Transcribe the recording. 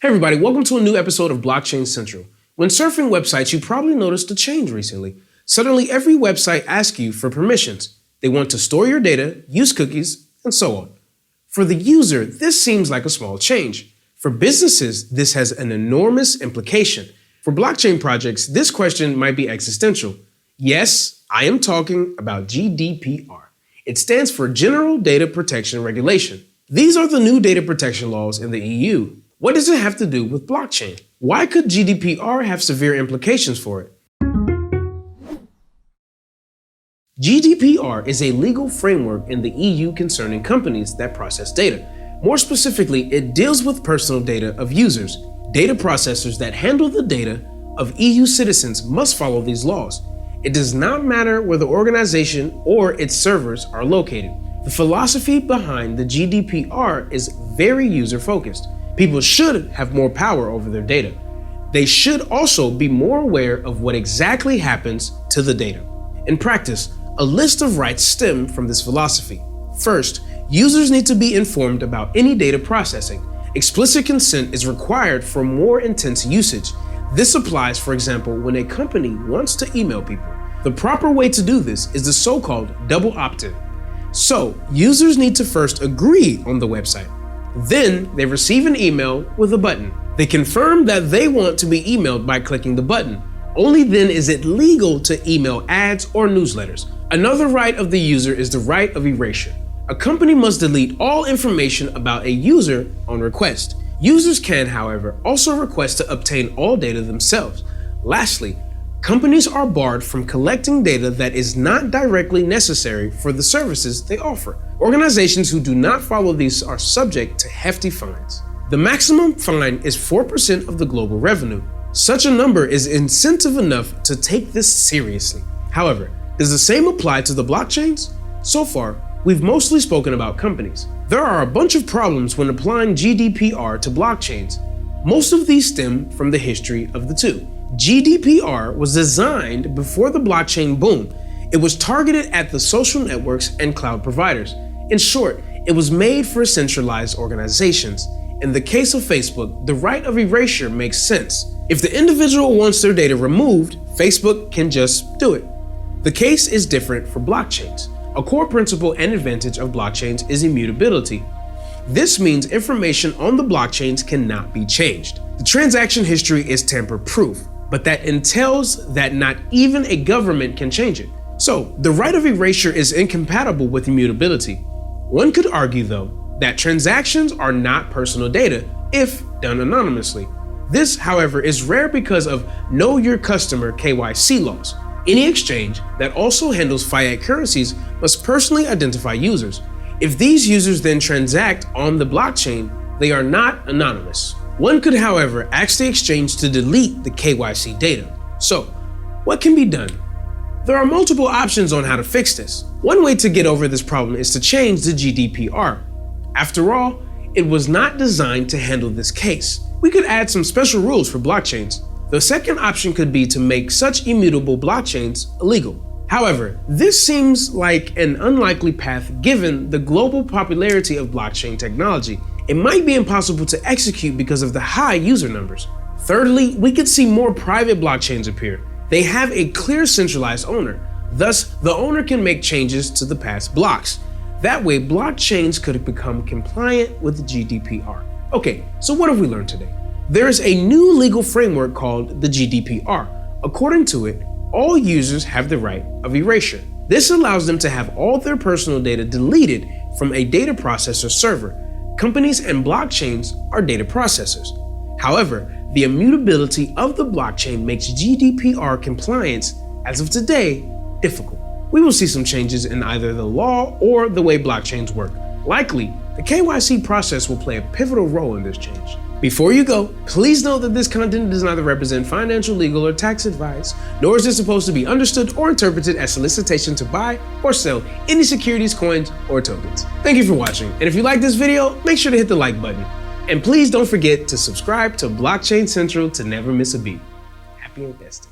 Hey everybody, welcome to a new episode of Blockchain Central. When surfing websites, you probably noticed a change recently. Suddenly, every website asks you for permissions. They want to store your data, use cookies, and so on. For the user, this seems like a small change. For businesses, this has an enormous implication. For blockchain projects, this question might be existential. Yes, I am talking about GDPR. It stands for General Data Protection Regulation. These are the new data protection laws in the EU. What does it have to do with blockchain? Why could GDPR have severe implications for it? GDPR is a legal framework in the EU concerning companies that process data. More specifically, it deals with personal data of users. Data processors that handle the data of EU citizens must follow these laws. It does not matter where the organization or its servers are located. The philosophy behind the GDPR is very user-focused. People should have more power over their data. They should also be more aware of what exactly happens to the data. In practice, a list of rights stem from this philosophy. First, users need to be informed about any data processing. Explicit consent is required for more intense usage. This applies, for example, when a company wants to email people. The proper way to do this is the so-called double opt-in. So, users need to first agree on the website. Then they receive an email with a button. They confirm that they want to be emailed by clicking the button. Only then is it legal to email ads or newsletters. Another right of the user is the right of erasure. A company must delete all information about a user on request. Users can, however, also request to obtain all data themselves. Lastly, companies are barred from collecting data that is not directly necessary for the services they offer. Organizations who do not follow these are subject to hefty fines. The maximum fine is 4% of the global revenue. Such a number is incentive enough to take this seriously. However, does the same apply to the blockchains? So far, we've mostly spoken about companies. There are a bunch of problems when applying GDPR to blockchains. Most of these stem from the history of the two. GDPR was designed before the blockchain boom. It was targeted at the social networks and cloud providers. In short, it was made for centralized organizations. In the case of Facebook, the right of erasure makes sense. If the individual wants their data removed, Facebook can just do it. The case is different for blockchains. A core principle and advantage of blockchains is immutability. This means information on the blockchains cannot be changed. The transaction history is tamper-proof, but that entails that not even a government can change it. So, the right of erasure is incompatible with immutability. One could argue, though, that transactions are not personal data if done anonymously. This, however, is rare because of Know Your Customer (KYC) laws. Any exchange that also handles fiat currencies must personally identify users. If these users then transact on the blockchain, they are not anonymous. One could, however, ask the exchange to delete the KYC data. So, what can be done? There are multiple options on how to fix this. One way to get over this problem is to change the GDPR. After all, it was not designed to handle this case. We could add some special rules for blockchains. The second option could be to make such immutable blockchains illegal. However, this seems like an unlikely path given the global popularity of blockchain technology. It might be impossible to execute because of the high user numbers. Thirdly, we could see more private blockchains appear. They have a clear centralized owner. Thus, the owner can make changes to the past blocks. That way, blockchains could become compliant with GDPR. Okay, so what have we learned today? There is a new legal framework called the GDPR. According to it, all users have the right of erasure. This allows them to have all their personal data deleted from a data processor server. Companies and blockchains are data processors. However, the immutability of the blockchain makes GDPR compliance, as of today, difficult. We will see some changes in either the law or the way blockchains work. Likely, the KYC process will play a pivotal role in this change. Before you go, please note that this content does not represent financial, legal, or tax advice, nor is it supposed to be understood or interpreted as solicitation to buy or sell any securities, coins, or tokens. Thank you for watching, and if you like this video, make sure to hit the like button. And please don't forget to subscribe to Blockchain Central to never miss a beat. Happy investing.